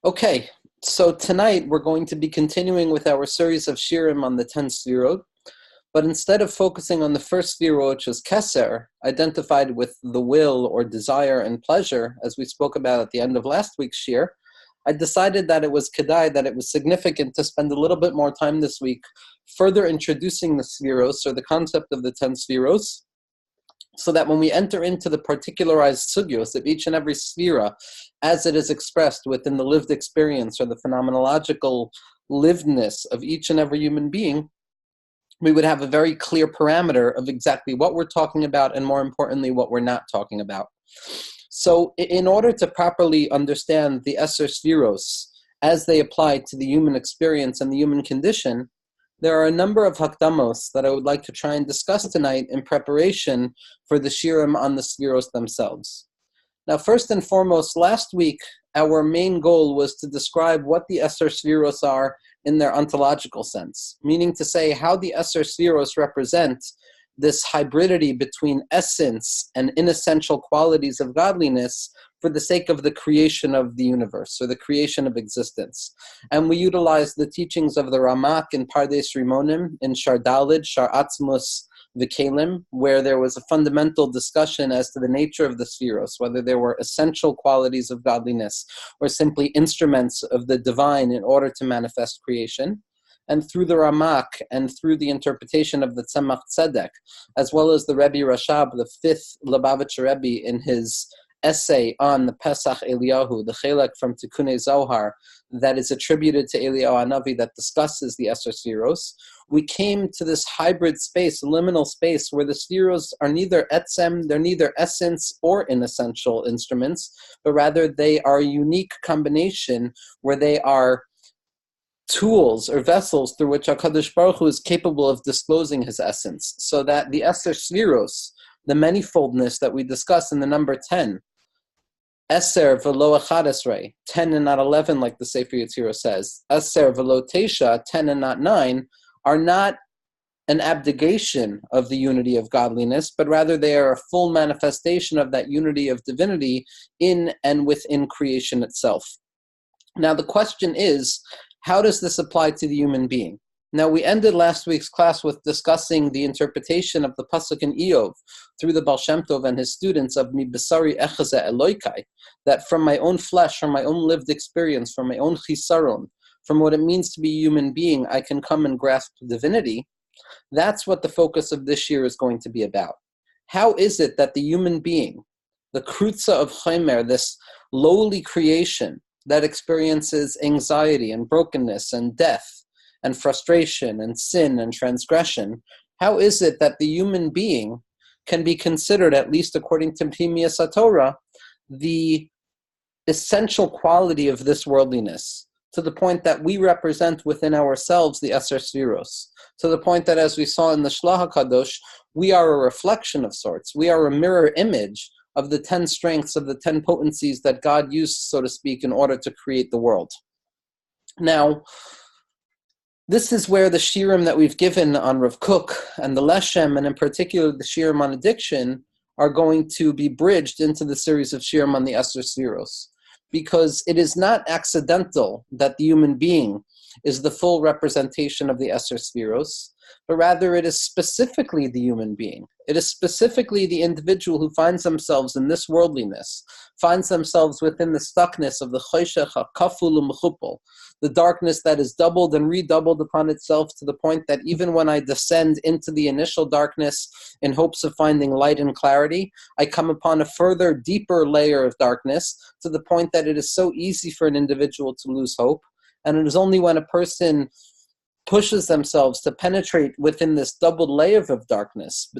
Okay, so tonight we're going to be continuing with our series of shirim on the 10 Sefirot, but instead of focusing on the first Sphero, which is Keser, identified with the will or desire and pleasure, as we spoke about at the end of last week's shir, I decided that it was kedai, that it was significant to spend a little bit more time this week further introducing the Spheros, or the concept of the 10 Spheros, so that when we enter into the particularized sugyos of each and every sphera, as it is expressed within the lived experience or the phenomenological livedness of each and every human being, we would have a very clear parameter of exactly what we're talking about and, more importantly, what we're not talking about. So in order to properly understand the Eser Spheros as they apply to the human experience and the human condition, there are a number of hakdamos that I would like to try and discuss tonight in preparation for the shirim on the Spheros themselves. Now, first and foremost, last week, our main goal was to describe what the Eser Spheros are in their ontological sense, meaning to say how the Eser Spheros represent this hybridity between essence and inessential qualities of godliness for the sake of the creation of the universe, or the creation of existence. And we utilized the teachings of the Ramak in Pardes Rimonim, in Shar Dalid, Shar Atzmus V'Kelim, where there was a fundamental discussion as to the nature of the Spheros, whether there were essential qualities of godliness or simply instruments of the divine in order to manifest creation. And through the Ramak and through the interpretation of the Tzemach Tzedek, as well as the Rebbe Rashab, the fifth Lubavitcher Rebbe, in his essay on the Pesach Eliyahu, the Chelek from Tikkunei Zohar, that is attributed to Eliyahu Hanavi, that discusses the Eser Spheros, we came to this hybrid space, liminal space, where the Spheros are neither etzem, they're neither essence or inessential instruments, but rather they are a unique combination where they are tools or vessels through which HaKadosh Baruch Hu is capable of disclosing his essence, so that the Eser Spheros, the manifoldness that we discuss in the number 10, Eser v'lo echad esrei, 10 and not 11, like the Sefer Yetzirah says, Eser v'lo teisha, 10 and not 9, are not an abdication of the unity of godliness, but rather they are a full manifestation of that unity of divinity in and within creation itself. Now the question is, how does this apply to the human being? Now, we ended last week's class with discussing the interpretation of the Pasuk in Iyov through the Baal Shem Tov and his students of Mi Besari Echaze Eloikai, that from my own flesh, from my own lived experience, from my own chisaron, from what it means to be a human being, I can come and grasp divinity. That's what the focus of this year is going to be about. How is it that the human being, the krutza of Chaimer, this lowly creation that experiences anxiety and brokenness and death and frustration and sin and transgression, how is it that the human being can be considered, at least according to Pnimius HaTorah, the essential quality of this worldliness, to the point that we represent within ourselves the Eser Spheros, to the point that, as we saw in the Shlach HaKadosh, we are a reflection of sorts. We are a mirror image of the 10 strengths, of the 10 potencies that God used, so to speak, in order to create the world. Now, this is where the shirim that we've given on Rav Kook and the Leshem, and in particular the shirim on addiction, are going to be bridged into the series of shirim on the Eser Spheros, because it is not accidental that the human being is the full representation of the Eser Spheros, but rather it is specifically the human being. It is specifically the individual who finds themselves in this worldliness, finds themselves within the stuckness of the choshech hakaful u'mechupel, the darkness that is doubled and redoubled upon itself, to the point that even when I descend into the initial darkness in hopes of finding light and clarity, I come upon a further, deeper layer of darkness, to the point that it is so easy for an individual to lose hope. And it is only when a person pushes themselves to penetrate within this doubled layer of darkness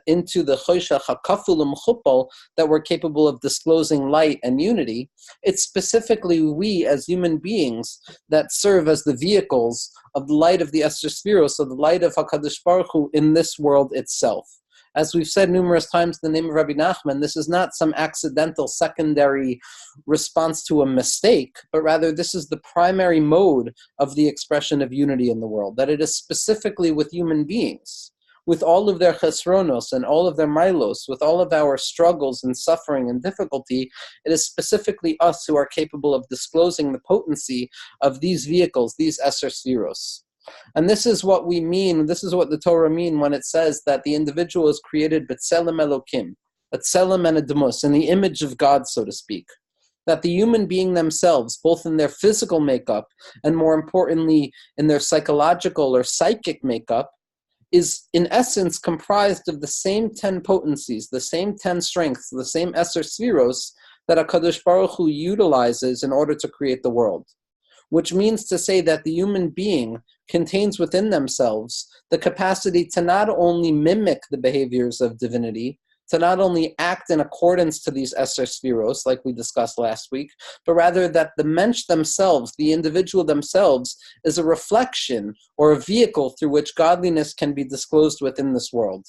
into the choshech hakaful u'mechupel that we're capable of disclosing light and unity. It's specifically we as human beings that serve as the vehicles of the light of the Eser Spheros, of the light of HaKadosh Baruch Hu in this world itself. As we've said numerous times in the name of Rabbi Nachman, this is not some accidental secondary response to a mistake, but rather this is the primary mode of the expression of unity in the world, that it is specifically with human beings, with all of their chesronos and all of their milos, with all of our struggles and suffering and difficulty, it is specifically us who are capable of disclosing the potency of these vehicles, these Eser Sfiros. And this is what we mean, this is what the Torah means when it says that the individual is created b'tselem Elokim, a tselem and a demos, in the image of God, so to speak. That the human being themselves, both in their physical makeup and more importantly in their psychological or psychic makeup, is in essence comprised of the same 10 potencies, the same 10 strengths, the same Eser Sfiros that HaKadosh Baruch Hu utilizes in order to create the world. Which means to say that the human being contains within themselves the capacity to not only mimic the behaviors of divinity, to not only act in accordance to these Eser Sfiros, like we discussed last week, but rather that the mensch themselves, the individual themselves, is a reflection or a vehicle through which godliness can be disclosed within this world.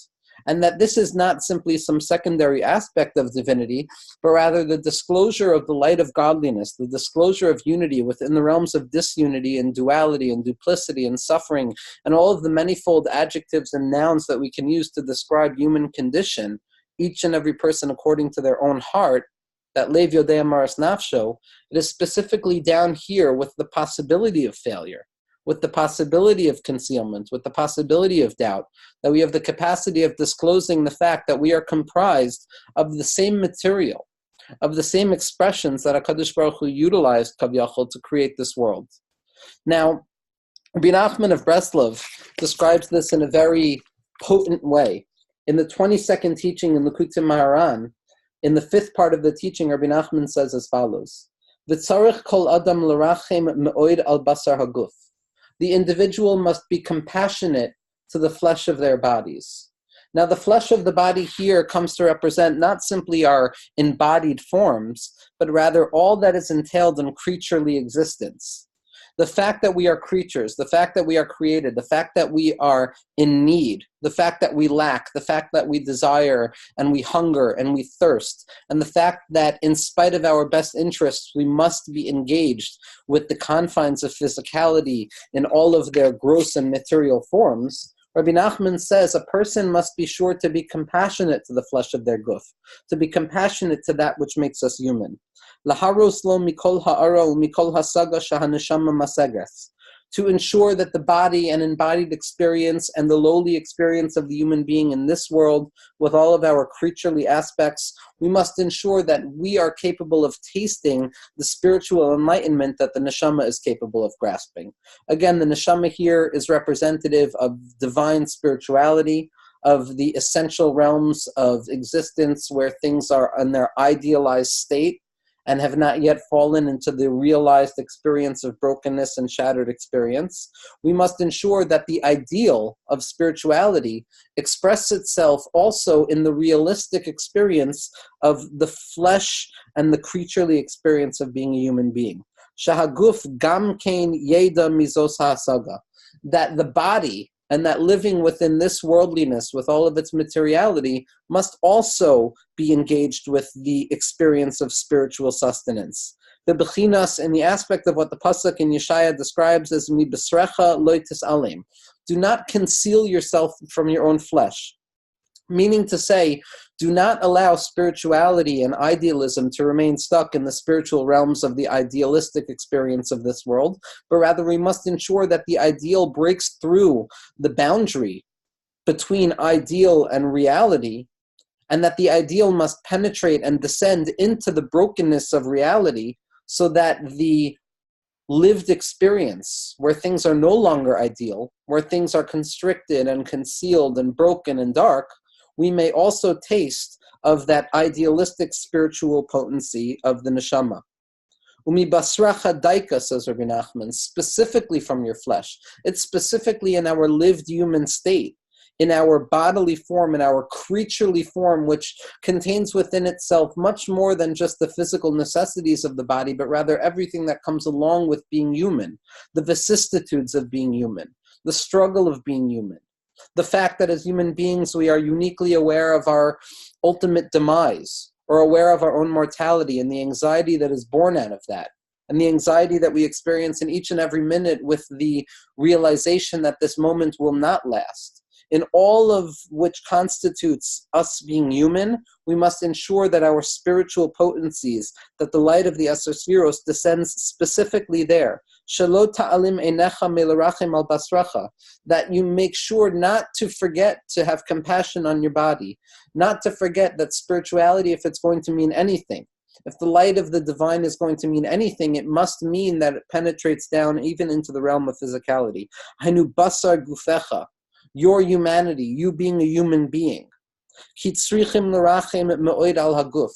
And that this is not simply some secondary aspect of divinity, but rather the disclosure of the light of godliness, the disclosure of unity within the realms of disunity and duality and duplicity and suffering, and all of the manifold adjectives and nouns that we can use to describe human condition, each and every person according to their own heart, that Lev Yodea Maras Nafsho, it is specifically down here with the possibility of failure, with the possibility of concealment, with the possibility of doubt, that we have the capacity of disclosing the fact that we are comprised of the same material, of the same expressions that HaKadosh Baruch Hu utilized, Kaviyachol, to create this world. Now, Rabbi Nachman of Breslov describes this in a very potent way. In the 22nd teaching in Likutei Maharan, in the 5th part of the teaching, Rabbi Nachman says as follows: V'tzarich kol adam l'rachem me'oid al basar haguf. The individual must be compassionate to the flesh of their bodies. Now, the flesh of the body here comes to represent not simply our embodied forms, but rather all that is entailed in creaturely existence. The fact that we are creatures, the fact that we are created, the fact that we are in need, the fact that we lack, the fact that we desire and we hunger and we thirst, and the fact that in spite of our best interests, we must be engaged with the confines of physicality in all of their gross and material forms. Rabbi Nachman says a person must be sure to be compassionate to the flesh of their guf, to be compassionate to that which makes us human. Laharos lo mikol ha'ara mikol hasaga shahaneshama masegas. To ensure that the body and embodied experience and the lowly experience of the human being in this world, with all of our creaturely aspects, we must ensure that we are capable of tasting the spiritual enlightenment that the neshama is capable of grasping. Again, the neshama here is representative of divine spirituality, of the essential realms of existence where things are in their idealized state and have not yet fallen into the realized experience of brokenness and shattered experience. We must ensure that the ideal of spirituality expresses itself also in the realistic experience of the flesh and the creaturely experience of being a human being. Shahaguf gam kein yeda mizos ha'asaga. That the body and that living within this worldliness with all of its materiality must also be engaged with the experience of spiritual sustenance. The bechinas, in the aspect of what the pasuk in Yeshaya describes as mi besrecha lo tis'alem. Do not conceal yourself from your own flesh. Meaning to say, do not allow spirituality and idealism to remain stuck in the spiritual realms of the idealistic experience of this world, but rather we must ensure that the ideal breaks through the boundary between ideal and reality, and that the ideal must penetrate and descend into the brokenness of reality so that the lived experience, where things are no longer ideal, where things are constricted and concealed and broken and dark, we may also taste of that idealistic spiritual potency of the neshama. Umi basracha daika, says Rabbi Nachman, specifically from your flesh. It's specifically in our lived human state, in our bodily form, in our creaturely form, which contains within itself much more than just the physical necessities of the body, but rather everything that comes along with being human, the vicissitudes of being human, the struggle of being human. The fact that as human beings we are uniquely aware of our ultimate demise, or aware of our own mortality and the anxiety that is born out of that, and the anxiety that we experience in each and every minute with the realization that this moment will not last. in all of which constitutes us being human, we must ensure that our spiritual potencies, that the light of the Asar Sfiros descends specifically there. Shelo ta'alim einecha melarachim al basracha, that you make sure not to forget to have compassion on your body, not to forget that spirituality, if it's going to mean anything, if the light of the divine is going to mean anything, it must mean that it penetrates down even into the realm of physicality. Hainu basar gufecha, your humanity, you being a human being. Kitzrichim l'rachem me'oid al haguf,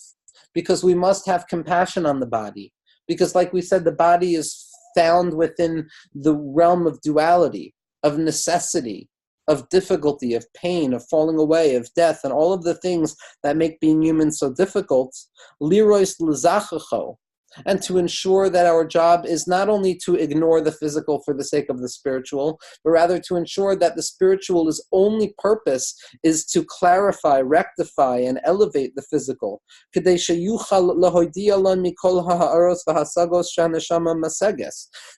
because we must have compassion on the body. Because like we said, the body is found within the realm of duality, of necessity, of difficulty, of pain, of falling away, of death, and all of the things that make being human so difficult. Lirois l'zachacho, and to ensure that our job is not only to ignore the physical for the sake of the spiritual, but rather to ensure that the spiritual's only purpose is to clarify, rectify, and elevate the physical.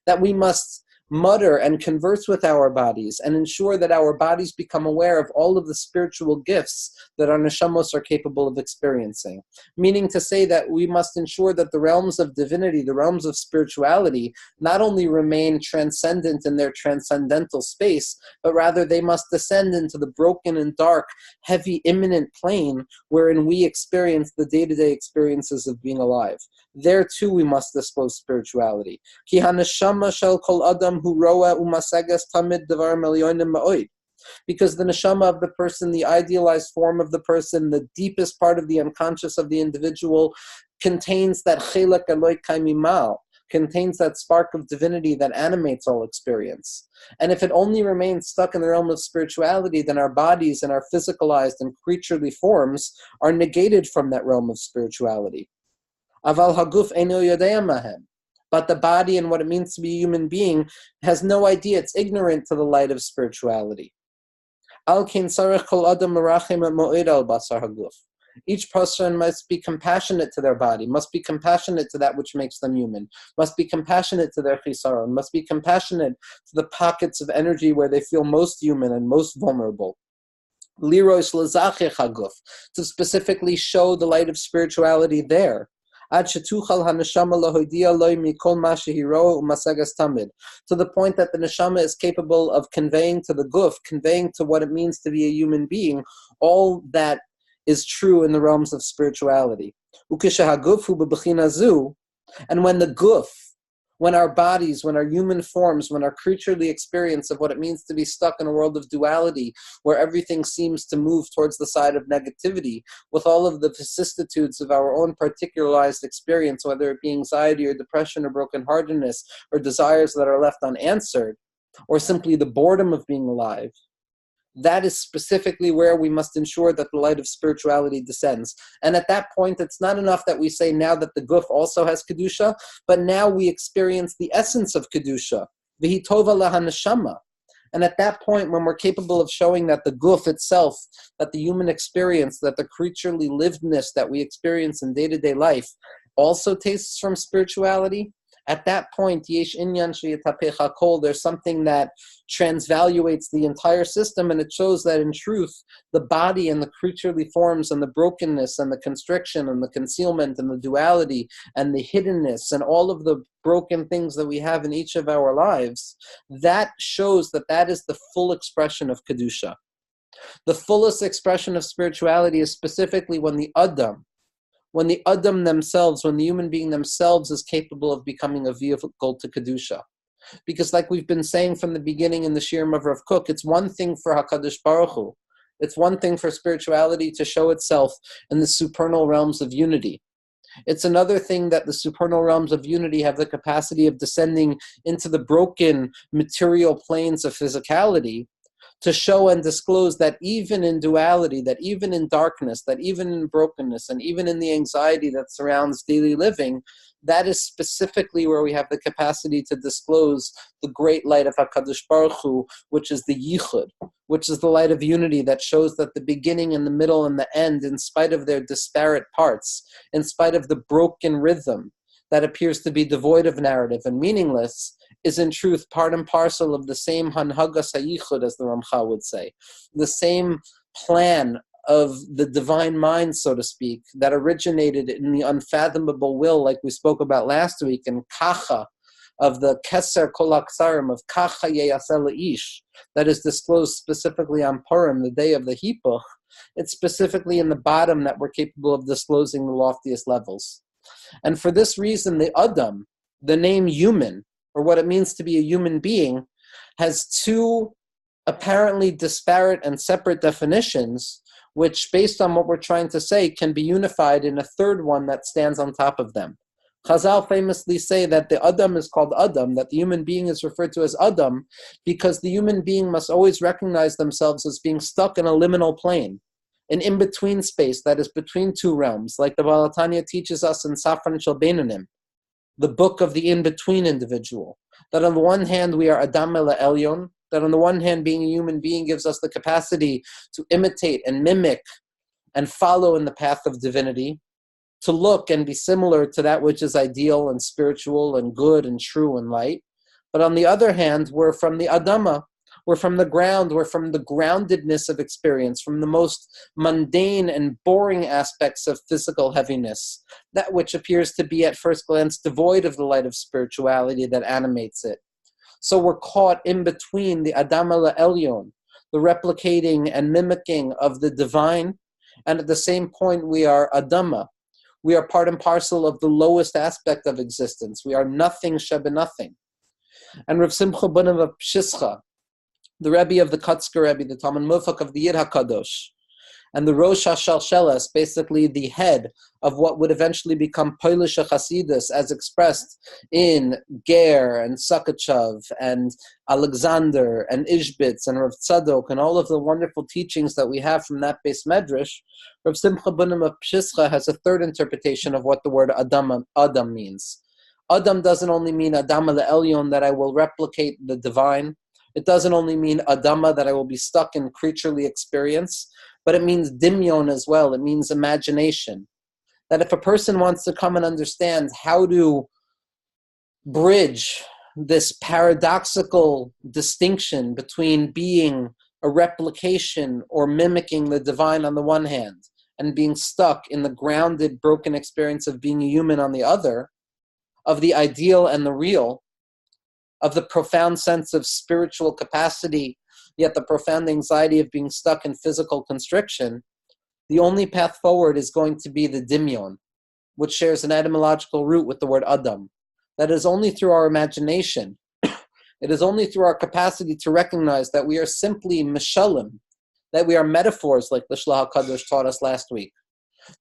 That we must mutter and converse with our bodies and ensure that our bodies become aware of all of the spiritual gifts that our neshamos are capable of experiencing. Meaning to say that we must ensure that the realms of divinity, the realms of spirituality, not only remain transcendent in their transcendental space, but rather they must descend into the broken and dark, heavy, immanent plane wherein we experience the day-to-day experiences of being alive. There too we must disclose spirituality. Ki haneshama shel kol adam hu roa umasagas tamid devar melyonim ma'oid. Because the neshama of the person, the idealized form of the person, the deepest part of the unconscious of the individual, contains that chelak eloi kaimimal, contains that spark of divinity that animates all experience. And if it only remains stuck in the realm of spirituality, then our bodies and our physicalized and creaturely forms are negated from that realm of spirituality. Aval haguf eino yodea mahem. But the body and what it means to be a human being has no idea. It's ignorant to the light of spirituality. Al kin sarech kol adam merachim moed al basar haguf. Each person must be compassionate to their body, must be compassionate to that which makes them human, must be compassionate to their chisaron, must be compassionate to the pockets of energy where they feel most human and most vulnerable. Lirois l'zachich haguf, to specifically show the light of spirituality there. To the point that the neshama is capable of conveying to the guf, conveying to what it means to be a human being, all that is true in the realms of spirituality. And when the guf, when our bodies, when our human forms, when our creaturely experience of what it means to be stuck in a world of duality, where everything seems to move towards the side of negativity, with all of the vicissitudes of our own particularized experience, whether it be anxiety or depression or brokenheartedness or desires that are left unanswered, or simply the boredom of being alive, that is specifically where we must ensure that the light of spirituality descends. And at that point, it's not enough that we say now that the guf also has kedusha, but now we experience the essence of kedusha, v'hi tova lahaneshama. And at that point, when we're capable of showing that the guf itself, that the human experience, that the creaturely livedness that we experience in day-to-day life also tastes from spirituality, at that point, yesh inyan sheyatapecha kol, there's something that transvaluates the entire system, and it shows that in truth, the body and the creaturely forms and the brokenness and the constriction and the concealment and the duality and the hiddenness and all of the broken things that we have in each of our lives, that shows that that is the full expression of Kedusha. The fullest expression of spirituality is specifically when the Adam themselves, when the human being themselves is capable of becoming a vehicle to Kedusha. Because like we've been saying from the beginning in the Shirim of Rav Kook, it's one thing for HaKadosh Baruch Hu, it's one thing for spirituality to show itself in the supernal realms of unity. It's another thing that the supernal realms of unity have the capacity of descending into the broken material planes of physicality, to show and disclose that even in duality, that even in darkness, that even in brokenness, and even in the anxiety that surrounds daily living, that is specifically where we have the capacity to disclose the great light of HaKadosh Baruch Hu, which is the Yichud, which is the light of unity that shows that the beginning and the middle and the end, in spite of their disparate parts, in spite of the broken rhythm that appears to be devoid of narrative and meaningless, is in truth part and parcel of the same Hanhagas HaYichud, as the Ramchal would say, the same plan of the divine mind, so to speak, that originated in the unfathomable will, like we spoke about last week, and Kacha, of the Keser Kol HaKsarim, of Kacha Yeyaseh Ish, that is disclosed specifically on Purim, the day of the Hipuch. It's specifically in the bottom that we're capable of disclosing the loftiest levels. And for this reason, the Adam, the name human, or what it means to be a human being, has two apparently disparate and separate definitions, which, based on what we're trying to say, can be unified in a third one that stands on top of them. Chazal famously say that the Adam is called Adam, that the human being is referred to as Adam, because the human being must always recognize themselves as being stuck in a liminal plane, an in-between space that is between two realms, like the Baal HaTanya teaches us in Safran Shel Beinanim, the book of the in-between individual. That on the one hand we are Adam Ela Elyon, that on the one hand being a human being gives us the capacity to imitate and mimic and follow in the path of divinity, to look and be similar to that which is ideal and spiritual and good and true and light. But on the other hand, we're from the Adama, we're from the ground, we're from the groundedness of experience, from the most mundane and boring aspects of physical heaviness, that which appears to be at first glance devoid of the light of spirituality that animates it. So we're caught in between the Adam Ela Elyon, the replicating and mimicking of the divine, and at the same point we are Adama. We are part and parcel of the lowest aspect of existence. We are nothing shebe nothing. And Rav Simcha ben Rav Pshischa, the Rebbe of the Kotzker Rebbe, the Talmud Mufak of the Yid HaKadosh, and the Rosh HaShalsheles, basically the head of what would eventually become Polish Hasidus, as expressed in Ger and Sakachev and Alexander and Ishbitz and Rav Tzadok and all of the wonderful teachings that we have from that base medrash. Rav Simcha ben Rav Pshischa has a third interpretation of what the word Adam means. Adam doesn't only mean Adam Ela Elyon, that I will replicate the divine. It doesn't only mean Adama, that I will be stuck in creaturely experience, but it means dimyon as well. It means imagination. That if a person wants to come and understand how to bridge this paradoxical distinction between being a replication or mimicking the divine on the one hand, and being stuck in the grounded, broken experience of being a human on the other, of the ideal and the real, of the profound sense of spiritual capacity, yet the profound anxiety of being stuck in physical constriction, the only path forward is going to be the dimyon, which shares an etymological root with the word Adam. That is only through our imagination, it is only through our capacity to recognize that we are simply mishalim, that we are metaphors, like the Shlach HaKadosh taught us last week,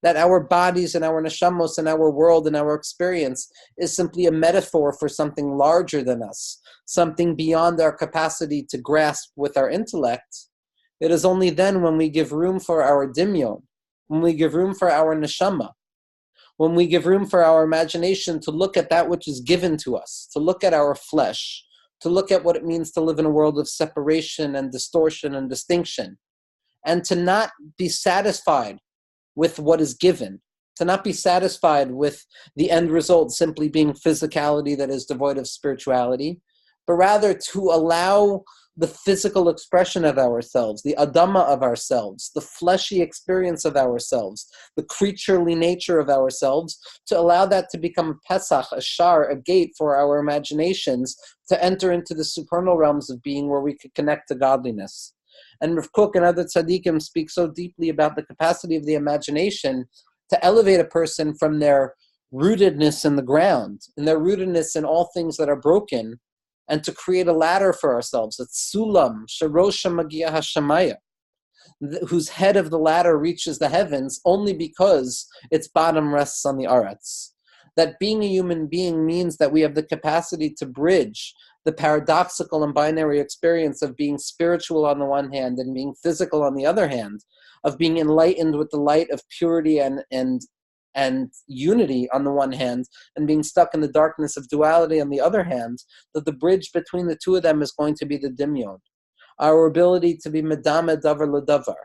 that our bodies and our neshamos and our world and our experience is simply a metaphor for something larger than us, something beyond our capacity to grasp with our intellect. It is only then when we give room for our dimyon, when we give room for our neshama, when we give room for our imagination to look at that which is given to us, to look at our flesh, to look at what it means to live in a world of separation and distortion and distinction, and to not be satisfied with what is given, to not be satisfied with the end result simply being physicality that is devoid of spirituality, but rather to allow the physical expression of ourselves, the Adama of ourselves, the fleshy experience of ourselves, the creaturely nature of ourselves, to allow that to become a Pesach, a Shar, a gate for our imaginations to enter into the supernal realms of being where we could connect to godliness. And Rav Kook and other tzaddikim speak so deeply about the capacity of the imagination to elevate a person from their rootedness in the ground, and their rootedness in all things that are broken, and to create a ladder for ourselves, a tsulam, sharosha magia hashamaya, whose head of the ladder reaches the heavens only because its bottom rests on the aretz. That being a human being means that we have the capacity to bridge the paradoxical and binary experience of being spiritual on the one hand and being physical on the other hand, of being enlightened with the light of purity and unity on the one hand, and being stuck in the darkness of duality on the other hand, that the bridge between the two of them is going to be the dimyon. Our ability to be medame davar ledavar,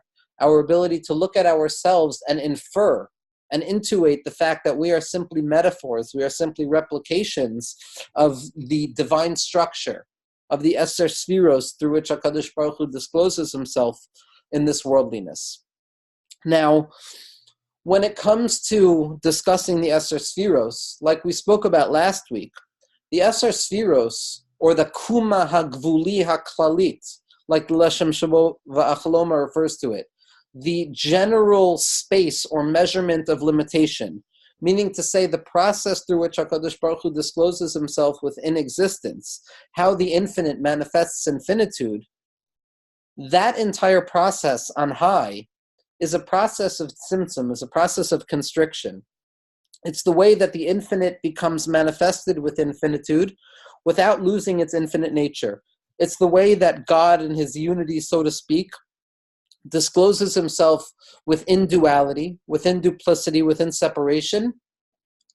our ability to look at ourselves and infer and intuit the fact that we are simply metaphors, we are simply replications of the divine structure, of the Eser Spheros through which HaKadosh Baruch Hu discloses himself in this worldliness. Now, when it comes to discussing the Eser Spheros, like we spoke about last week, the Eser Spheros, or the Kuma HaGvuli HaKlalit, like the Leshem Shabo Va'achloma refers to it, the general space or measurement of limitation, meaning to say the process through which HaKadosh Baruch Hu discloses himself within existence, how the infinite manifests infinitude, that entire process on high is a process of tzimtzum, is a process of constriction. It's the way that the infinite becomes manifested with infinitude without losing its infinite nature. It's the way that God in his unity, so to speak, discloses himself within duality, within duplicity, within separation,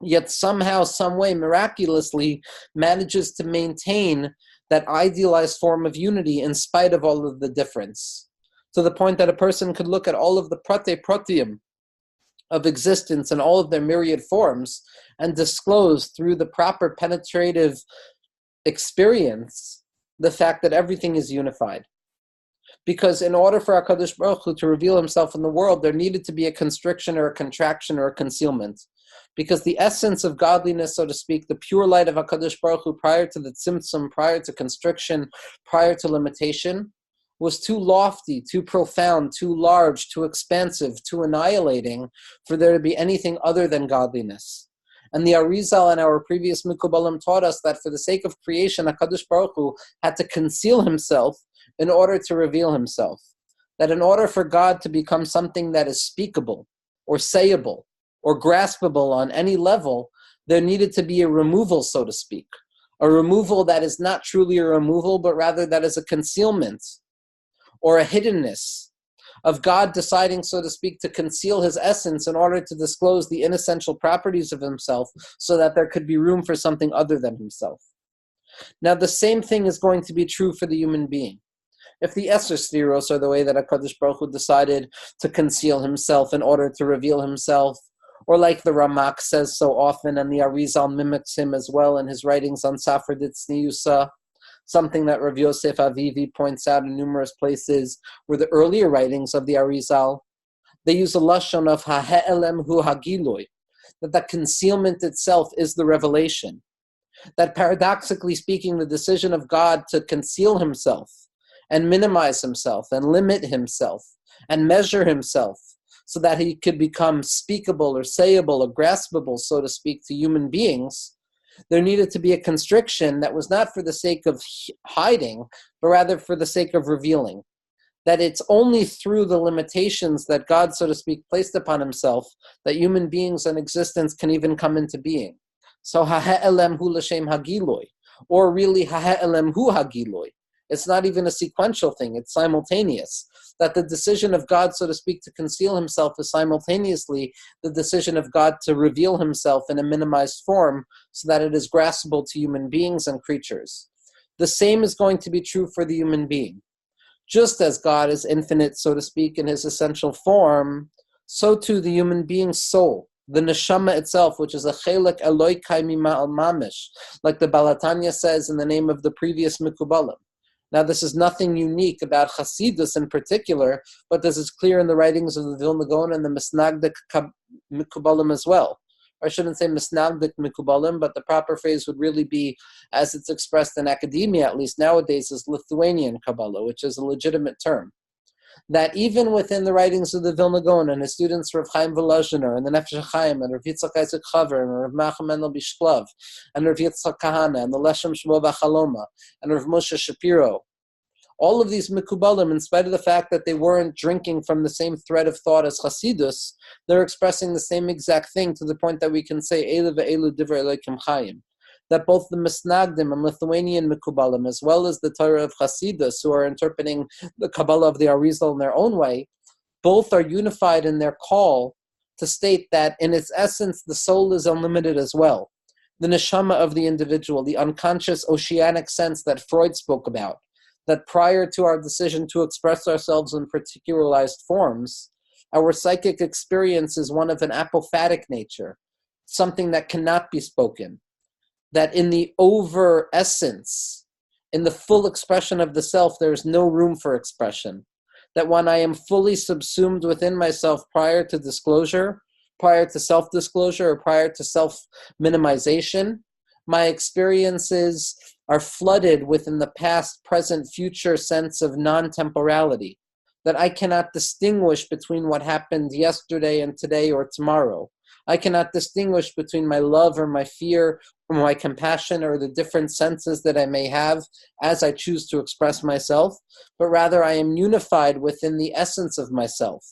yet somehow, some way, miraculously manages to maintain that idealized form of unity in spite of all of the difference. To the point that a person could look at all of the protium of existence and all of their myriad forms and disclose through the proper penetrative experience the fact that everything is unified. Because in order for HaKadosh Baruch Hu to reveal himself in the world, there needed to be a constriction or a contraction or a concealment. Because the essence of godliness, so to speak, the pure light of HaKadosh Baruch Hu prior to the tzimtzum, prior to constriction, prior to limitation, was too lofty, too profound, too large, too expansive, too annihilating for there to be anything other than godliness. And the Arizal and our previous Mikubalim taught us that for the sake of creation, HaKadosh Baruch Hu had to conceal himself in order to reveal himself. That in order for God to become something that is speakable or sayable or graspable on any level, there needed to be a removal, so to speak. A removal that is not truly a removal, but rather that is a concealment or a hiddenness of God deciding, so to speak, to conceal his essence in order to disclose the inessential properties of himself so that there could be room for something other than himself. Now, the same thing is going to be true for the human being. If the Eser Spheros are the way that HaKadosh Baruch Hu decided to conceal himself in order to reveal himself, or like the Ramak says so often, and the Arizal mimics him as well in his writings on Safra Ditzniusa, something that Rav Yosef Avivi points out in numerous places, were the earlier writings of the Arizal. They use a lashon of ha'elem hu hagiloi, that concealment itself is the revelation. That paradoxically speaking, the decision of God to conceal himself and minimize himself and limit himself and measure himself so that he could become speakable or sayable or graspable, so to speak, to human beings, there needed to be a constriction that was not for the sake of hiding, but rather for the sake of revealing. That it's only through the limitations that God, so to speak, placed upon himself that human beings and existence can even come into being. So, ha'elem hu l'shem hagiloi, or really ha'elem hu hagiloi. It's not even a sequential thing, it's simultaneous. That the decision of God, so to speak, to conceal himself is simultaneously the decision of God to reveal himself in a minimized form so that it is graspable to human beings and creatures. The same is going to be true for the human being. Just as God is infinite, so to speak, in his essential form, so too the human being's soul, the neshama itself, which is a chelek eloi kai mima al mamish, like the Balatanya says in the name of the previous Mikubalim. Now, this is nothing unique about Hasidus in particular, but this is clear in the writings of the Vilna Gaon and the Misnagdik Mikubalim as well. Or I shouldn't say Misnagdik Mikubalim, but the proper phrase would really be, as it's expressed in academia, at least nowadays, is Lithuanian Kabbalah, which is a legitimate term. That even within the writings of the Vilna Gaon and his students Rav Chaim Volozhiner and the Nefesh HaChaim and Rav Yitzchak Isaac Chaver and Rav Menachem Mendel Bishklov and Rav Yitzchak Kahana and the Leshem Shmo V'Chaloma and Rav Moshe Shapiro, all of these Mikubalim, in spite of the fact that they weren't drinking from the same thread of thought as Chasidus, they're expressing the same exact thing to the point that we can say Eilu ve'elu divrei Elokim Chaim. That both the Misnagdim and Lithuanian Mikubalim, as well as the Torah of Hasidus, who are interpreting the Kabbalah of the Arizal in their own way, both are unified in their call to state that in its essence, the soul is unlimited as well. The neshama of the individual, the unconscious oceanic sense that Freud spoke about, that prior to our decision to express ourselves in particularized forms, Our psychic experience is one of an apophatic nature, something that cannot be spoken. That in the over essence, in the full expression of the self, there is no room for expression. That when I am fully subsumed within myself prior to disclosure, prior to self-disclosure, or prior to self-minimization, my experiences are flooded within the past, present, future sense of non-temporality. That I cannot distinguish between what happened yesterday and today or tomorrow. I cannot distinguish between my love or my fear or my compassion or the different senses that I may have as I choose to express myself, but rather I am unified within the essence of myself.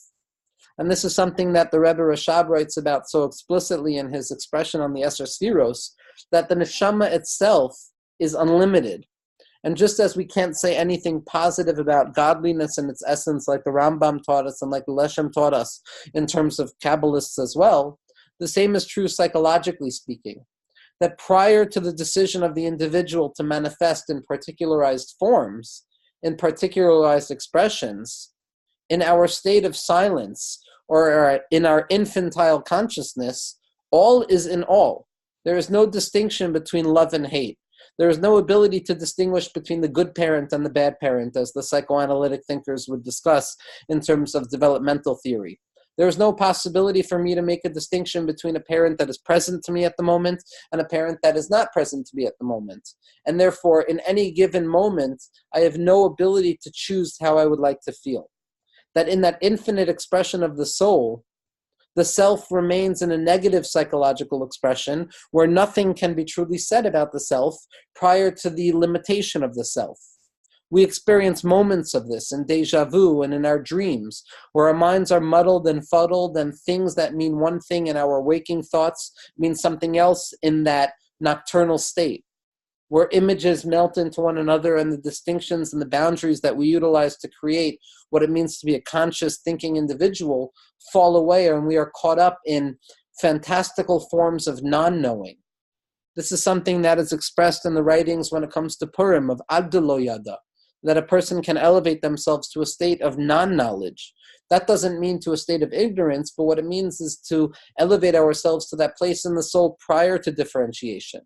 And this is something that the Rebbe Rashab writes about so explicitly in his expression on the Eser Sfiros, that the neshama itself is unlimited. And just as we can't say anything positive about godliness in its essence, like the Rambam taught us and like the Leshem taught us in terms of Kabbalists as well, the same is true psychologically speaking. That prior to the decision of the individual to manifest in particularized forms, in particularized expressions, in our state of silence, or in our infantile consciousness, all is in all. There is no distinction between love and hate. There is no ability to distinguish between the good parent and the bad parent, as the psychoanalytic thinkers would discuss in terms of developmental theory. There is no possibility for me to make a distinction between a parent that is present to me at the moment and a parent that is not present to me at the moment. And therefore, in any given moment, I have no ability to choose how I would like to feel. That in that infinite expression of the soul, the self remains in a negative psychological expression where nothing can be truly said about the self prior to the limitation of the self. We experience moments of this in deja vu and in our dreams, where our minds are muddled and fuddled, and things that mean one thing in our waking thoughts mean something else in that nocturnal state, where images melt into one another and the distinctions and the boundaries that we utilize to create what it means to be a conscious thinking individual fall away, and we are caught up in fantastical forms of non-knowing. This is something that is expressed in the writings when it comes to Purim of Abdullo Yada, that a person can elevate themselves to a state of non-knowledge. That doesn't mean to a state of ignorance, but what it means is to elevate ourselves to that place in the soul prior to differentiation.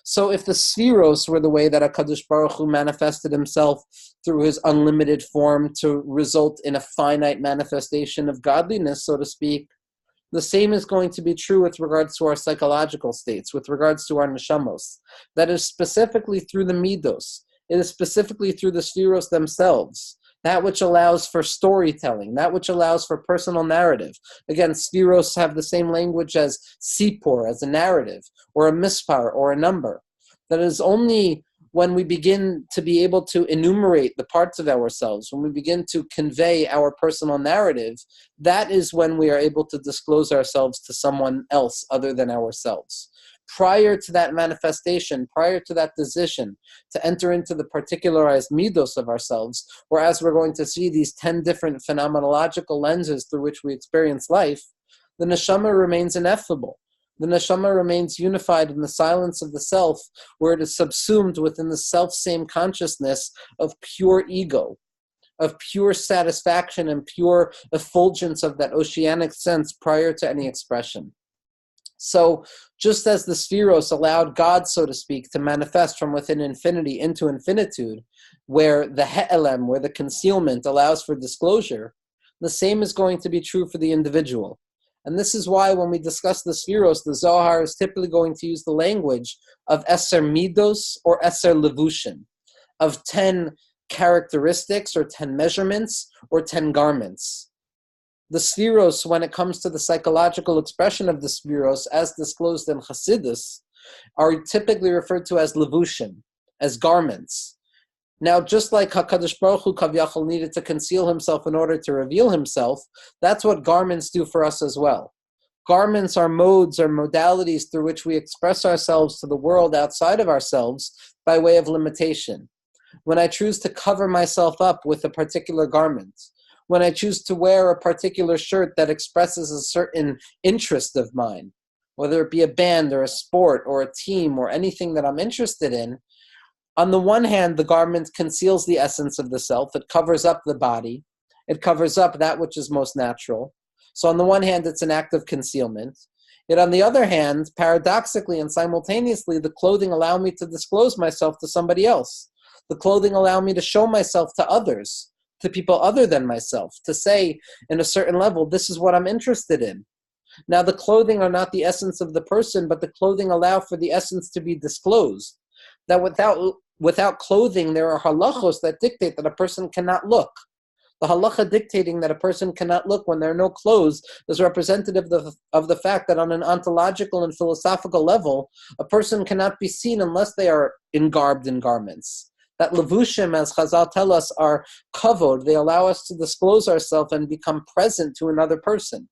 So if the Spheros were the way that HaKadosh Baruch Hu manifested himself through his unlimited form to result in a finite manifestation of godliness, so to speak, the same is going to be true with regards to our psychological states, with regards to our neshamos. That is specifically through the midos. It is specifically through the Sfiros themselves, that which allows for storytelling, that which allows for personal narrative. Again, Sfiros have the same language as Sipor, as a narrative, or a mispar, or a number. That is only when we begin to be able to enumerate the parts of ourselves, when we begin to convey our personal narrative, that is when we are able to disclose ourselves to someone else other than ourselves. Prior to that manifestation, prior to that decision to enter into the particularized midos of ourselves, whereas we're going to see these 10 different phenomenological lenses through which we experience life, the neshama remains ineffable. The neshama remains unified in the silence of the self, where it is subsumed within the self-same consciousness of pure ego, of pure satisfaction and pure effulgence of that oceanic sense prior to any expression. So just as the Spheros allowed God, so to speak, to manifest from within infinity into infinitude, where the he'elem, where the concealment allows for disclosure, the same is going to be true for the individual. And this is why when we discuss the Spheros, the Zohar is typically going to use the language of Eser Midos or Eser Levushin, of 10 characteristics or 10 measurements or 10 garments. The Spheros, when it comes to the psychological expression of the Spheros, as disclosed in Hasidus, are typically referred to as Levushin, as garments. Now, just like HaKadosh Baruch Hu Kavyachol needed to conceal himself in order to reveal himself, that's what garments do for us as well. Garments are modes or modalities through which we express ourselves to the world outside of ourselves by way of limitation. When I choose to cover myself up with a particular garment, when I choose to wear a particular shirt that expresses a certain interest of mine, whether it be a band or a sport or a team or anything that I'm interested in, on the one hand, the garment conceals the essence of the self, it covers up the body, It covers up that which is most natural. So on the one hand, it's an act of concealment. Yet on the other hand, paradoxically and simultaneously, the clothing allow me to disclose myself to somebody else. The clothing allow me to show myself to others, to people other than myself, to say in a certain level, this is what I'm interested in. Now, the clothing are not the essence of the person, but the clothing allow for the essence to be disclosed. That without clothing, there are halachos that dictate that a person cannot look. The halacha dictating that a person cannot look when there are no clothes is representative of the fact that on an ontological and philosophical level, a person cannot be seen unless they are garbed in garments. That levushim, as Chazal tell us, are kavod. They allow us to disclose ourselves and become present to another person.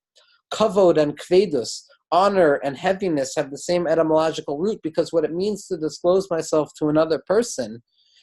Kavod and kvedus, honor and heaviness, have the same etymological root, because what it means to disclose myself to another person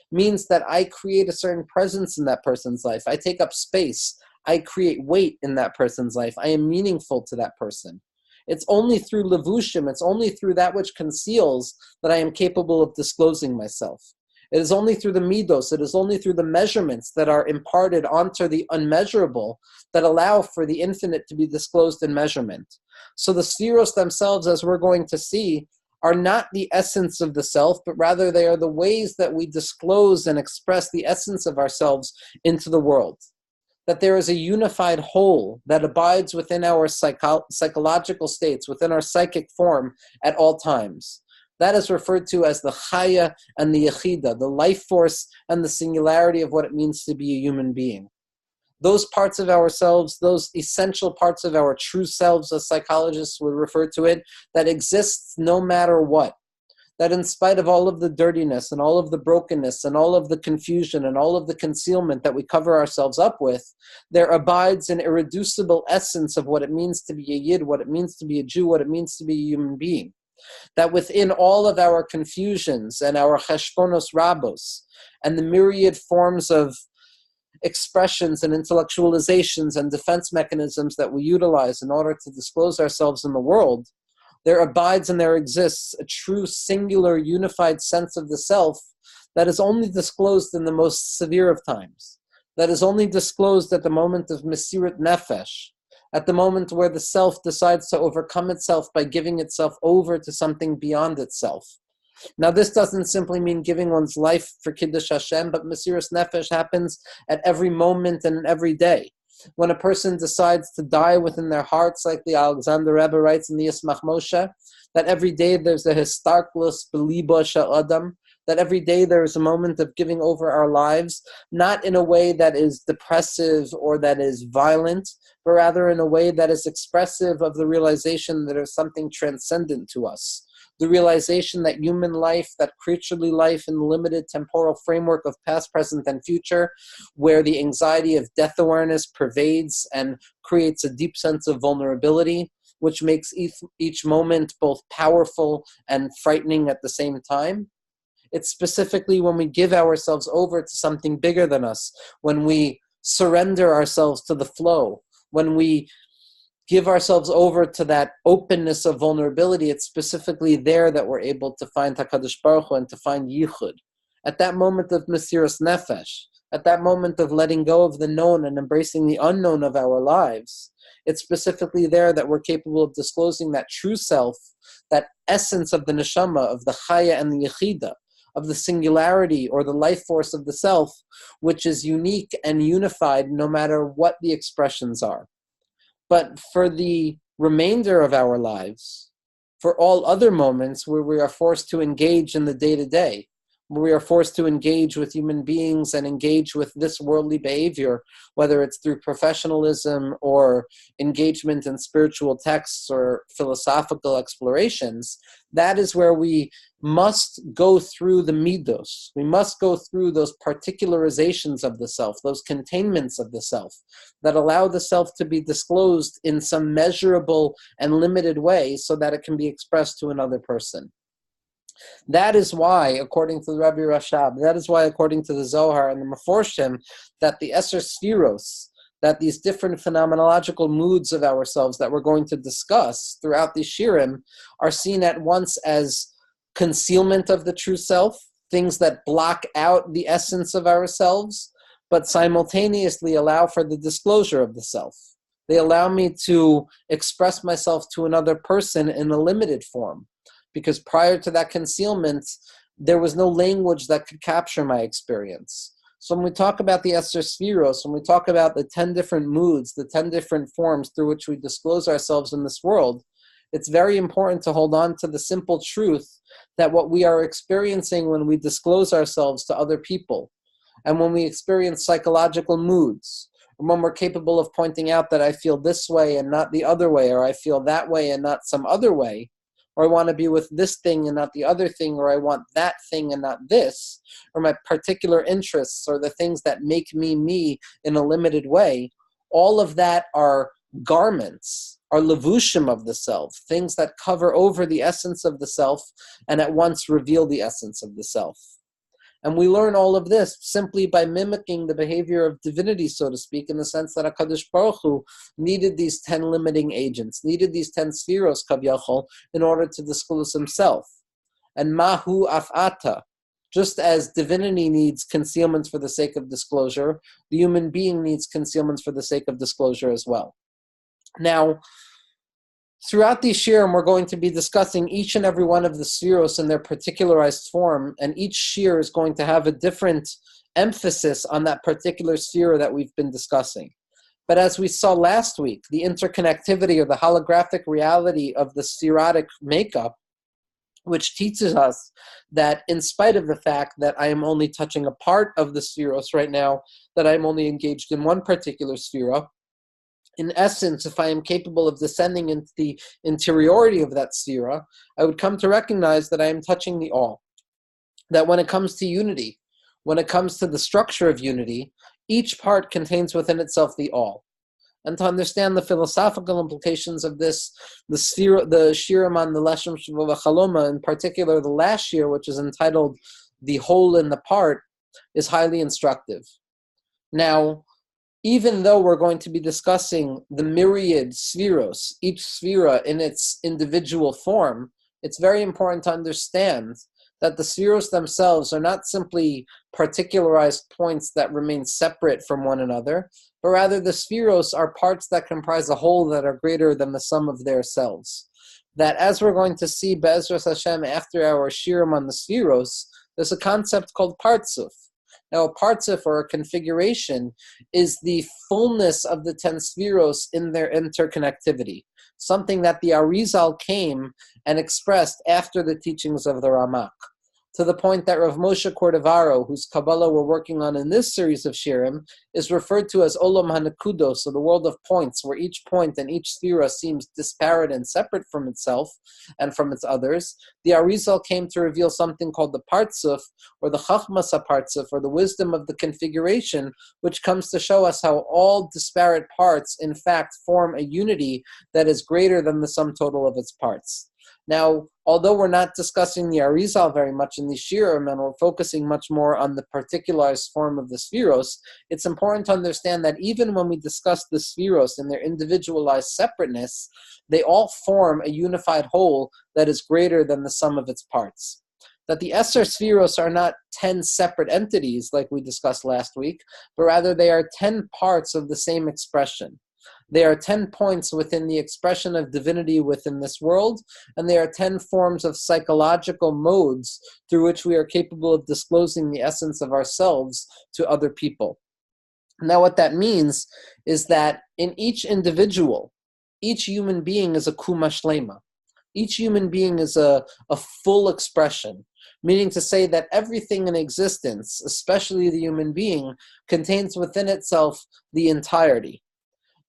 means that I create a certain presence in that person's life. I take up space. I create weight in that person's life. I am meaningful to that person. It's only through levushim, it's only through that which conceals that I am capable of disclosing myself. It is only through the midos, it is only through the measurements that are imparted onto the unmeasurable that allow for the infinite to be disclosed in measurement. So the Sphirot themselves, as we're going to see, are not the essence of the self, but rather they are the ways that we disclose and express the essence of ourselves into the world. That there is a unified whole that abides within our psychological states, within our psychic form at all times. That is referred to as the chaya and the yechida, the life force and the singularity of what it means to be a human being. Those parts of ourselves, those essential parts of our true selves, as psychologists would refer to it, that exists no matter what. That in spite of all of the dirtiness and all of the brokenness and all of the confusion and all of the concealment that we cover ourselves up with, there abides an irreducible essence of what it means to be a Yid, what it means to be a Jew, what it means to be a human being. That within all of our confusions and our cheshbonos rabos and the myriad forms of expressions and intellectualizations and defense mechanisms that we utilize in order to disclose ourselves in the world, there abides and there exists a true singular unified sense of the self that is only disclosed in the most severe of times, that is only disclosed at the moment of mesirat nefesh, at the moment where the self decides to overcome itself by giving itself over to something beyond itself. Now, this doesn't simply mean giving one's life for Kiddush Hashem, but Mesiras Nefesh happens at every moment and every day. When a person decides to die within their hearts, like the Alexander Rebbe writes in the Yismach Moshe, that every day there's a histarklus belibo sha'adam, that every day there is a moment of giving over our lives, not in a way that is depressive or that is violent, but rather in a way that is expressive of the realization that there's something transcendent to us. The realization that human life, that creaturely life in the limited temporal framework of past, present, and future, where the anxiety of death awareness pervades and creates a deep sense of vulnerability, which makes each moment both powerful and frightening at the same time. It's specifically when we give ourselves over to something bigger than us, when we surrender ourselves to the flow, when we give ourselves over to that openness of vulnerability, it's specifically there that we're able to find HaKadosh Baruch Hu and to find Yichud. At that moment of Mesiras Nefesh, at that moment of letting go of the known and embracing the unknown of our lives, it's specifically there that we're capable of disclosing that true self, that essence of the neshama, of the chaya and the yechida, of the singularity or the life force of the self, which is unique and unified no matter what the expressions are. But for the remainder of our lives, for all other moments where we are forced to engage in the day-to-day, where we are forced to engage with human beings and engage with this worldly behavior, whether it's through professionalism or engagement in spiritual texts or philosophical explorations, that is where we must go through the midos. We must go through those particularizations of the self, those containments of the self, that allow the self to be disclosed in some measurable and limited way so that it can be expressed to another person. That is why, according to the Rabbi Rashab, that is why, according to the Zohar and the Meforshim, that the Eser Spheros, that these different phenomenological moods of ourselves that we're going to discuss throughout these shirim are seen at once as concealment of the true self, things that block out the essence of ourselves, but simultaneously allow for the disclosure of the self. They allow me to express myself to another person in a limited form, because prior to that concealment, there was no language that could capture my experience. So when we talk about the Esther Spheros, when we talk about the 10 different moods, the 10 different forms through which we disclose ourselves in this world, it's very important to hold on to the simple truth that what we are experiencing when we disclose ourselves to other people, and when we experience psychological moods, and when we're capable of pointing out that I feel this way and not the other way, or I feel that way and not some other way, or I want to be with this thing and not the other thing, or I want that thing and not this, or my particular interests, or the things that make me me in a limited way, all of that are garments, are levushim of the self, things that cover over the essence of the self and at once reveal the essence of the self. And we learn all of this simply by mimicking the behavior of divinity, so to speak, in the sense that HaKadosh Baruch Hu needed these 10 limiting agents, needed these 10 spheros, kavyachol, in order to disclose himself. And mahu af'ata, just as divinity needs concealments for the sake of disclosure, the human being needs concealments for the sake of disclosure as well. Now, throughout these shiurim, we're going to be discussing each and every one of the spheros in their particularized form, and each shiur is going to have a different emphasis on that particular sphero that we've been discussing. But as we saw last week, the interconnectivity or the holographic reality of the spherotic makeup, which teaches us that in spite of the fact that I am only touching a part of the spheros right now, that I'm only engaged in one particular sphera, in essence, if I am capable of descending into the interiority of that sphera, I would come to recognize that I am touching the all. That when it comes to unity, when it comes to the structure of unity, each part contains within itself the all. And to understand the philosophical implications of this, the shiurim on the Leshem Sheva V'Chaloma, in particular the last shiur, which is entitled The Whole in the Part, is highly instructive. Now, even though we're going to be discussing the myriad spheros, each sphera in its individual form, it's very important to understand that the spheros themselves are not simply particularized points that remain separate from one another, but rather the spheros are parts that comprise a whole that are greater than the sum of their selves. That, as we're going to see Be'ezras Hashem after our shiurim on the spheros, there's a concept called partzuf. Now, a partzuf, or a configuration, is the fullness of the 10 spheros in their interconnectivity, something that the Arizal came and expressed after the teachings of the Ramak, to the point that Rav Moshe Cordovaro, whose Kabbalah we're working on in this series of shiurim, is referred to as Olam HaNekudos, so the world of points, where each point and each sphera seems disparate and separate from itself and from its others. The Arizal came to reveal something called the Partzuf, or the Chachmas HaPartzuf, or the wisdom of the configuration, which comes to show us how all disparate parts, in fact, form a unity that is greater than the sum total of its parts. Now, although we're not discussing the Arizal very much in the shiurim, and we're focusing much more on the particularized form of the spheros, it's important to understand that even when we discuss the spheros in their individualized separateness, they all form a unified whole that is greater than the sum of its parts. That the Esther spheros are not 10 separate entities like we discussed last week, but rather they are 10 parts of the same expression. They are 10 points within the expression of divinity within this world, and they are 10 forms of psychological modes through which we are capable of disclosing the essence of ourselves to other people. Now, what that means is that in each individual, each human being is a kuma shlema. Each human being is a full expression, meaning to say that everything in existence, especially the human being, contains within itself the entirety.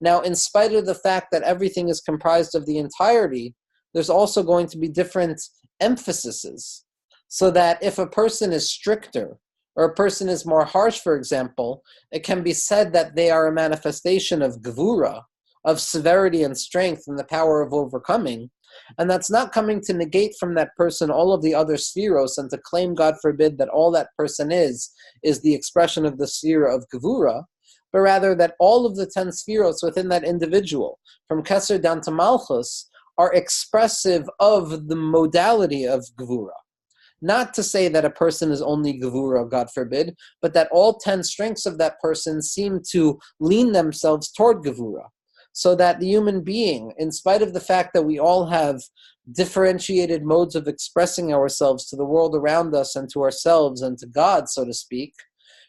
Now, in spite of the fact that everything is comprised of the entirety, there's also going to be different emphases. So that if a person is stricter, or a person is more harsh, for example, it can be said that they are a manifestation of gevura, of severity and strength and the power of overcoming. And that's not coming to negate from that person all of the other spheros and to claim, God forbid, that all that person is the expression of the sphera of gevura, but rather that all of the 10 spheros within that individual, from Keser down to Malchus, are expressive of the modality of Gevura. Not to say that a person is only Gevura, God forbid, but that all 10 strengths of that person seem to lean themselves toward Gevura. So that the human being, in spite of the fact that we all have differentiated modes of expressing ourselves to the world around us and to ourselves and to God, so to speak,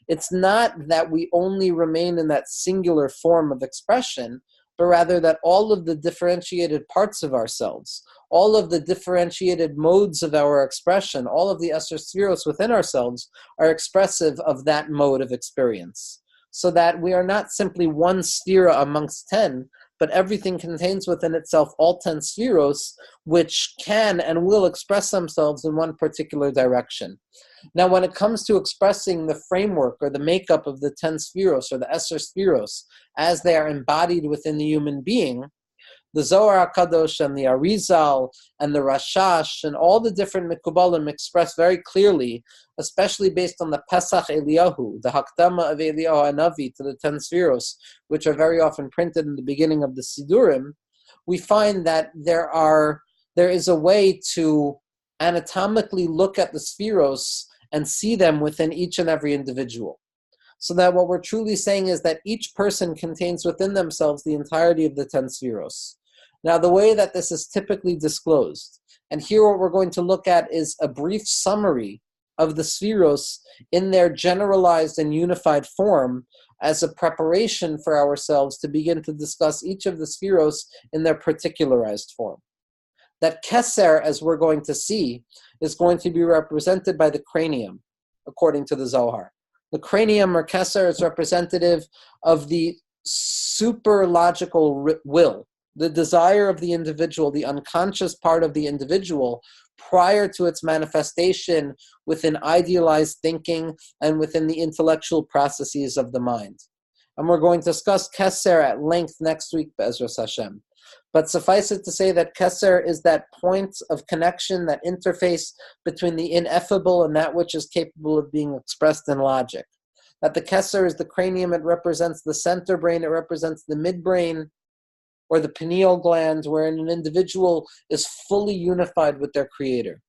it's not that we only remain in that singular form of expression, but rather that all of the differentiated parts of ourselves, all of the differentiated modes of our expression, all of the Esser Sfiros within ourselves are expressive of that mode of experience. So that we are not simply one sphera amongst 10, but everything contains within itself all 10 spheros, which can and will express themselves in one particular direction. Now, when it comes to expressing the framework or the makeup of the 10 spheros or the Esser Sfiros as they are embodied within the human being, the Zohar HaKadosh and the Arizal and the Rashash and all the different Mikubalim express very clearly, especially based on the Pesach Eliyahu, the Hakdama of Eliyahu Hanavi to the 10 Sfiros, which are very often printed in the beginning of the Sidurim, we find that there is a way to anatomically look at the Sfiros and see them within each and every individual. So that what we're truly saying is that each person contains within themselves the entirety of the 10 Sfiros. Now, the way that this is typically disclosed, and here what we're going to look at is a brief summary of the Sfiros in their generalized and unified form as a preparation for ourselves to begin to discuss each of the Sfiros in their particularized form. That Keser, as we're going to see, is going to be represented by the cranium, according to the Zohar. The cranium or Keser is representative of the superlogical will, the desire of the individual, the unconscious part of the individual prior to its manifestation within idealized thinking and within the intellectual processes of the mind. And we're going to discuss Keser at length next week, Be'ezras Hashem. But suffice it to say that Keser is that point of connection, that interface between the ineffable and that which is capable of being expressed in logic. That the Keser is the cranium, it represents the center brain, it represents the midbrain, or the pineal gland, wherein an individual is fully unified with their creator.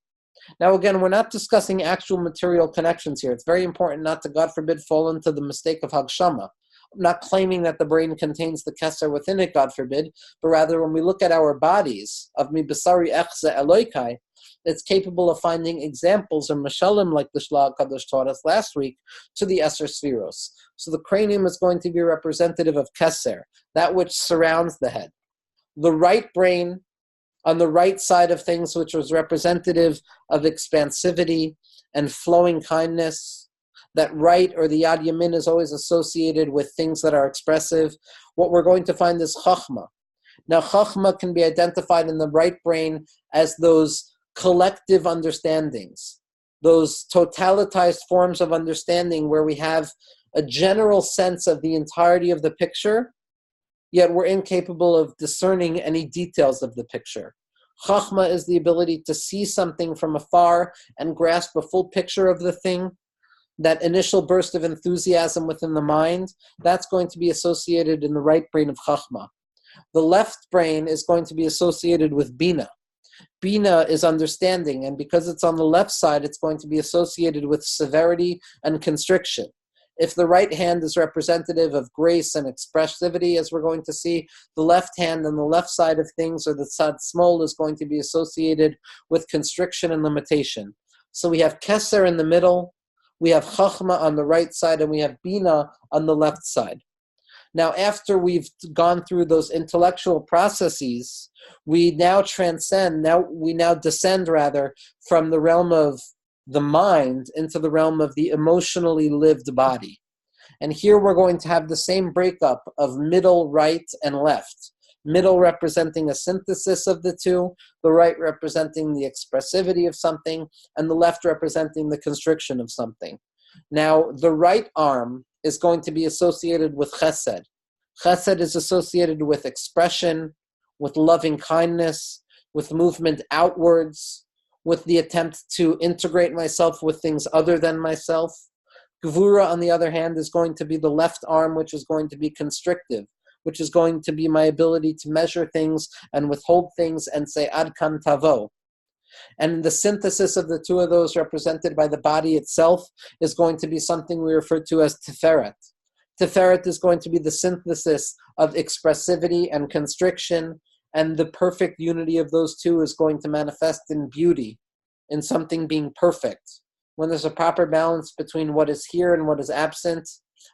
Now again, we're not discussing actual material connections here. It's very important not to, God forbid, fall into the mistake of Hagshama. I'm not claiming that the brain contains the Keser within it, God forbid, but rather when we look at our bodies, of mi basari echze Eloikai, it's capable of finding examples or mashalim like the Shlach Kadosh taught us last week to the Esser Sfiros. So the cranium is going to be representative of Keser, that which surrounds the head. The right brain on the right side of things, which was representative of expansivity and flowing kindness. That right or the Yad Yamin is always associated with things that are expressive. What we're going to find is Chachma. Now, Chachma can be identified in the right brain as those collective understandings, those totalitized forms of understanding where we have a general sense of the entirety of the picture, yet we're incapable of discerning any details of the picture. Chachma is the ability to see something from afar and grasp a full picture of the thing. That initial burst of enthusiasm within the mind, that's going to be associated in the right brain of Chachma. The left brain is going to be associated with Bina. Bina is understanding, and because it's on the left side, it's going to be associated with severity and constriction. If the right hand is representative of grace and expressivity, as we're going to see, the left hand and the left side of things, or the tzad smol, is going to be associated with constriction and limitation. So we have Keser in the middle, we have Chachma on the right side, and we have Bina on the left side. Now, after we've gone through those intellectual processes, we now descend from the realm of the mind into the realm of the emotionally lived body. And here we're going to have the same breakup of middle, right, and left. Middle representing a synthesis of the two, the right representing the expressivity of something, and the left representing the constriction of something. Now, the right arm is going to be associated with chesed. Chesed is associated with expression, with loving kindness, with movement outwards, with the attempt to integrate myself with things other than myself. Gevura, on the other hand, is going to be the left arm, which is going to be constrictive, which is going to be my ability to measure things and withhold things and say ad kan tavo. And the synthesis of the two of those, represented by the body itself, is going to be something we refer to as Tiferet. Tiferet is going to be the synthesis of expressivity and constriction, and the perfect unity of those two is going to manifest in beauty, in something being perfect. When there's a proper balance between what is here and what is absent,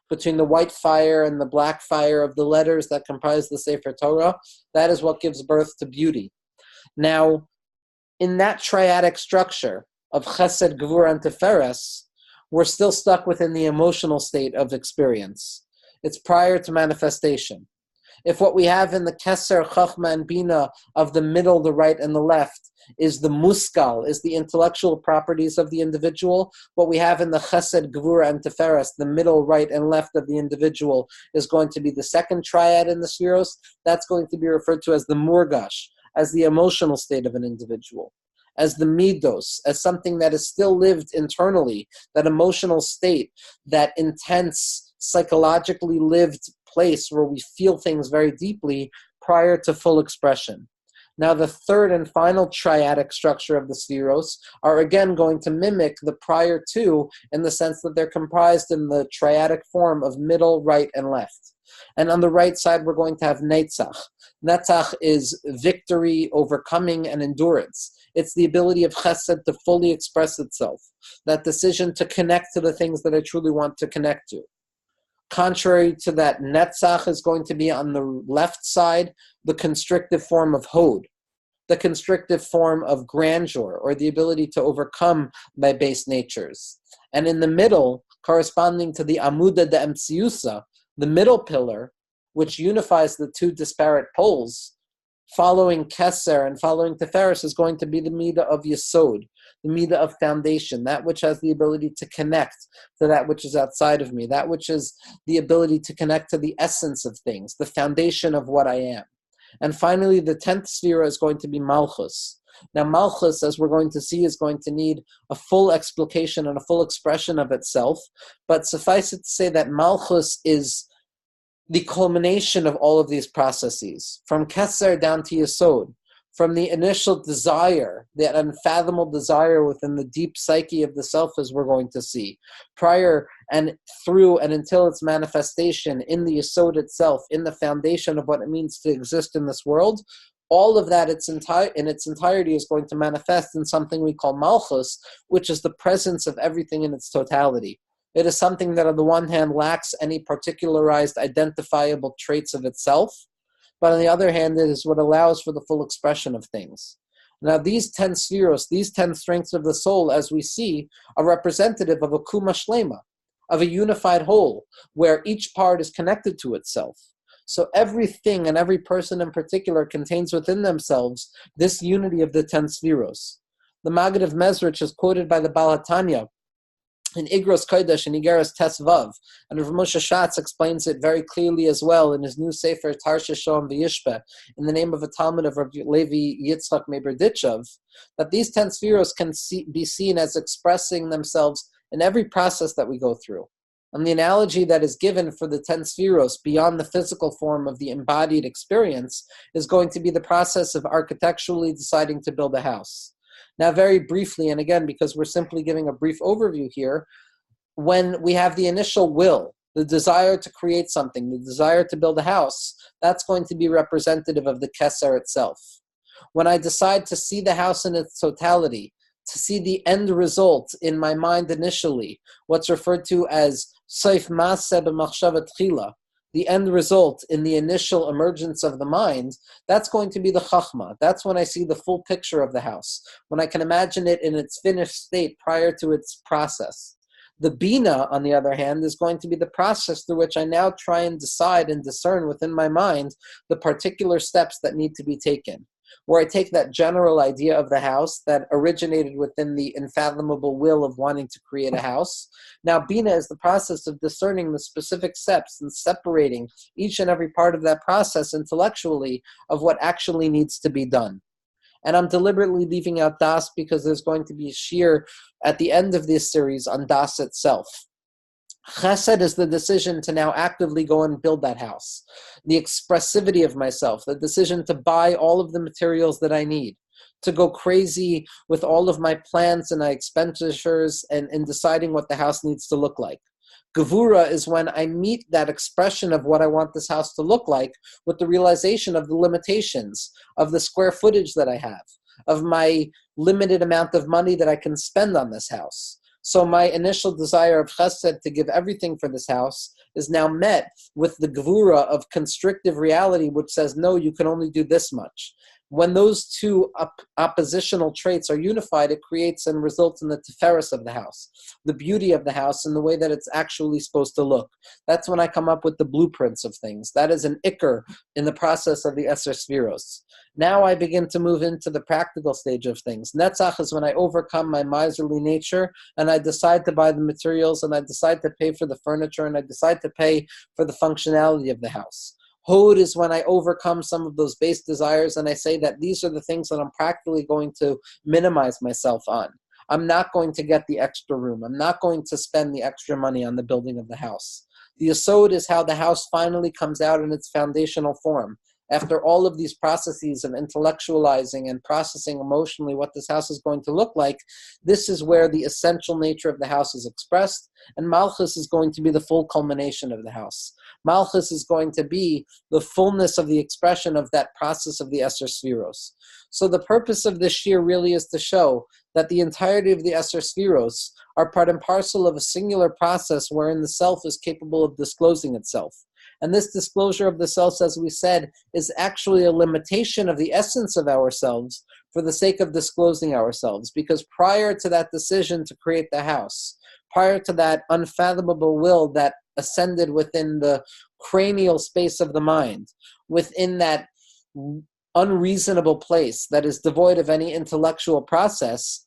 between the white fire and the black fire of the letters that comprise the Sefer Torah, that is what gives birth to beauty. Now, in that triadic structure of Chesed, Gvur, and Tiferes, we're still stuck within the emotional state of experience. It's prior to manifestation. If what we have in the Keser, Chachma, and Bina of the middle, the right, and the left is the muskal, is the intellectual properties of the individual, what we have in the Chesed, Gvura, and Tiferes, the middle, right, and left of the individual, is going to be the second triad in the Sfiros. That's going to be referred to as the Murgash, as the emotional state of an individual, as the midos, as something that is still lived internally, that emotional state, that intense, psychologically lived place where we feel things very deeply prior to full expression. Now, the third and final triadic structure of the Sfiros are again going to mimic the prior two in the sense that they're comprised in the triadic form of middle, right, and left. And on the right side, we're going to have Netzach. Netzach is victory, overcoming, and endurance. It's the ability of Chesed to fully express itself, that decision to connect to the things that I truly want to connect to. Contrary to that, Netzach is going to be on the left side, the constrictive form of Hod, the constrictive form of grandeur, or the ability to overcome my base natures. And in the middle, corresponding to the Amuda de Emtsiusa, the middle pillar, which unifies the two disparate poles, following Keser and following Tiferes, is going to be the Midah of Yesod, the Midah of foundation, that which has the ability to connect to that which is outside of me, that which is the ability to connect to the essence of things, the foundation of what I am. And finally, the 10th sphere is going to be Malchus. Now, Malchus, as we're going to see, is going to need a full explication and a full expression of itself, but suffice it to say that Malchus is the culmination of all of these processes, from Keser down to Yesod, from the initial desire, that unfathomable desire within the deep psyche of the self, as we're going to see, prior and through and until its manifestation in the Yesod itself, in the foundation of what it means to exist in this world. All of that in its entirety is going to manifest in something we call Malchus, which is the presence of everything in its totality. It is something that on the one hand lacks any particularized identifiable traits of itself, but on the other hand, it is what allows for the full expression of things. Now, these 10 spheros, these 10 strengths of the soul, as we see, are representative of a kuma shlema, of a unified whole, where each part is connected to itself. So everything and every person in particular contains within themselves this unity of the 10 spheros. The Maggid of Mezrich is quoted by the Baal HaTanya in Igros Kodesh and Igeras Tesvav, and Rav Moshe Shatz explains it very clearly as well in his new Sefer Tarshish Shalom V'Yishpeh, in the name of a Talmud of Rav Levi Yitzchak Meberdichev, that these 10 spheros can be seen as expressing themselves in every process that we go through. And the analogy that is given for the 10 spheros beyond the physical form of the embodied experience is going to be the process of architecturally deciding to build a house. Now, very briefly, and again, because we're simply giving a brief overview here, when we have the initial will, the desire to create something, the desire to build a house, that's going to be representative of the Keser itself. When I decide to see the house in its totality, to see the end result in my mind initially, what's referred to as Seif Maaseh b'machshava tchila, the end result in the initial emergence of the mind, that's going to be the chachma. That's when I see the full picture of the house, when I can imagine it in its finished state prior to its process. The bina, on the other hand, is going to be the process through which I now try and decide and discern within my mind the particular steps that need to be taken, where I take that general idea of the house that originated within the unfathomable will of wanting to create a house. Now, Bina is the process of discerning the specific steps and separating each and every part of that process intellectually of what actually needs to be done. And I'm deliberately leaving out Das because there's going to be a shir at the end of this series on Das itself. Chesed is the decision to now actively go and build that house. The expressivity of myself, the decision to buy all of the materials that I need, to go crazy with all of my plans and my expenditures and deciding what the house needs to look like. Gevura is when I meet that expression of what I want this house to look like with the realization of the limitations, of the square footage that I have, of my limited amount of money that I can spend on this house. So my initial desire of chesed to give everything for this house is now met with the gevura of constrictive reality, which says, no, you can only do this much. When those two oppositional traits are unified, it creates and results in the tiferes of the house, the beauty of the house and the way that it's actually supposed to look. That's when I come up with the blueprints of things. That is an ikr in the process of the Eser Sfiros. Now I begin to move into the practical stage of things. Netzach is when I overcome my miserly nature and I decide to buy the materials and I decide to pay for the furniture and I decide to pay for the functionality of the house. Hod is when I overcome some of those base desires and I say that these are the things that I'm practically going to minimize myself on. I'm not going to get the extra room. I'm not going to spend the extra money on the building of the house. The Yesod is how the house finally comes out in its foundational form. After all of these processes of intellectualizing and processing emotionally what this house is going to look like, this is where the essential nature of the house is expressed, and Malchus is going to be the full culmination of the house. Malchus is going to be the fullness of the expression of that process of the Eser Sfiros. So the purpose of this shir really is to show that the entirety of the Eser Sfiros are part and parcel of a singular process wherein the self is capable of disclosing itself. And this disclosure of the self, as we said, is actually a limitation of the essence of ourselves for the sake of disclosing ourselves. Because prior to that decision to create the house, prior to that unfathomable will that ascended within the cranial space of the mind, within that unreasonable place that is devoid of any intellectual process,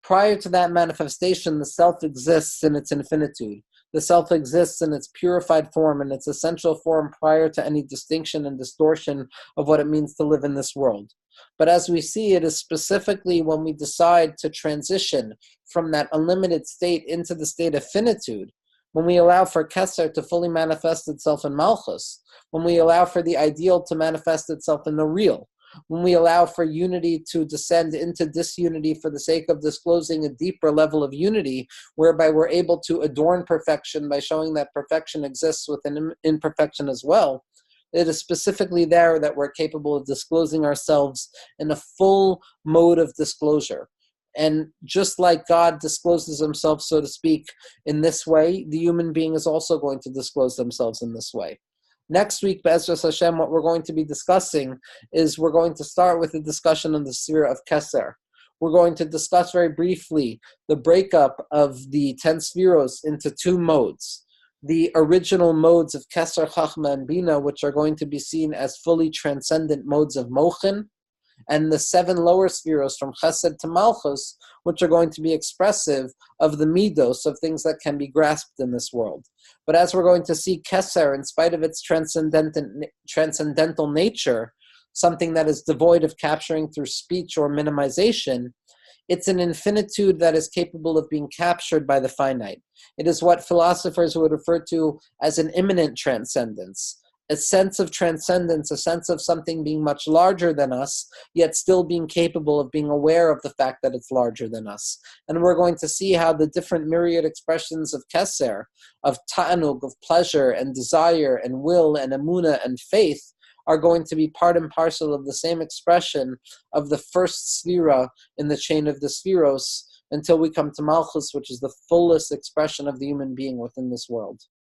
prior to that manifestation, the self exists in its infinitude. The self exists in its purified form, in its essential form, prior to any distinction and distortion of what it means to live in this world. But as we see, it is specifically when we decide to transition from that unlimited state into the state of finitude, when we allow for Keser to fully manifest itself in Malchus, when we allow for the ideal to manifest itself in the real, when we allow for unity to descend into disunity for the sake of disclosing a deeper level of unity, whereby we're able to adorn perfection by showing that perfection exists within imperfection as well, it is specifically there that we're capable of disclosing ourselves in a full mode of disclosure. And just like God discloses himself, so to speak, in this way, the human being is also going to disclose themselves in this way. Next week, Be'ezras Hashem, what we're going to be discussing is we're going to start with a discussion on the Sphero of Keser. We're going to discuss very briefly the breakup of the 10 Spheros into two modes. The original modes of Keser, Chachma, and Bina, which are going to be seen as fully transcendent modes of Mochin, and the 7 lower Spheros from Chesed to Malchus, which are going to be expressive of the midos, of things that can be grasped in this world. But as we're going to see, Keser, in spite of its transcendental nature, something that is devoid of capturing through speech or minimization, it's an infinitude that is capable of being captured by the finite. It is what philosophers would refer to as an immanent transcendence, a sense of transcendence, a sense of something being much larger than us, yet still being capable of being aware of the fact that it's larger than us. And we're going to see how the different myriad expressions of Keser, of ta'anug, of pleasure and desire and will and emunah and faith, are going to be part and parcel of the same expression of the first sphera in the chain of the Spheros, until we come to Malchus, which is the fullest expression of the human being within this world.